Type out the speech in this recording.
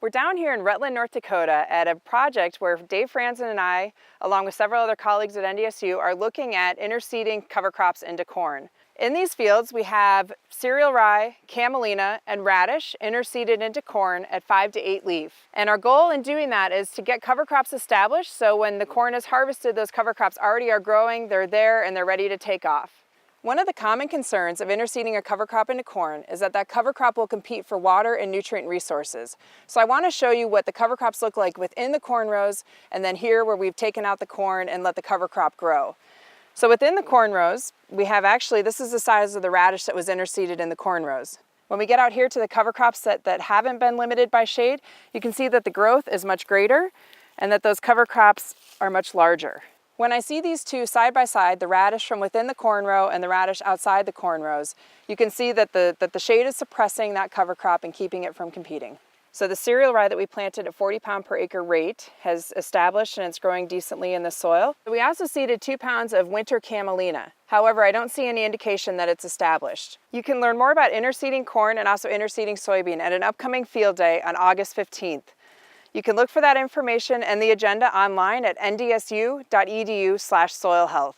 We're down here in Rutland, North Dakota at a project where Dave Franzen and I, along with several other colleagues at NDSU, are looking at interseeding cover crops into corn. In these fields, we have cereal rye, camelina, and radish interseeded into corn at 5 to 8 leaf. And our goal in doing that is to get cover crops established so when the corn is harvested, those cover crops already are growing, they're there, and they're ready to take off. One of the common concerns of interseeding a cover crop into corn is that that cover crop will compete for water and nutrient resources. So I want to show you what the cover crops look like within the corn rows, and then here where we've taken out the corn and let the cover crop grow. So within the corn rows, we have this is the size of the radish that was interseeded in the corn rows. When we get out here to the cover crops that haven't been limited by shade, you can see that the growth is much greater and that those cover crops are much larger. When I see these two side by side, the radish from within the corn row and the radish outside the corn rows, you can see that the shade is suppressing that cover crop and keeping it from competing. So the cereal rye that we planted at 40 pound per acre rate has established and it's growing decently in the soil. We also seeded 2 pounds of winter camelina. However, I don't see any indication that it's established. You can learn more about interseeding corn and also interseeding soybean at an upcoming field day on August 15th. You can look for that information and the agenda online at ndsu.edu/soilhealth.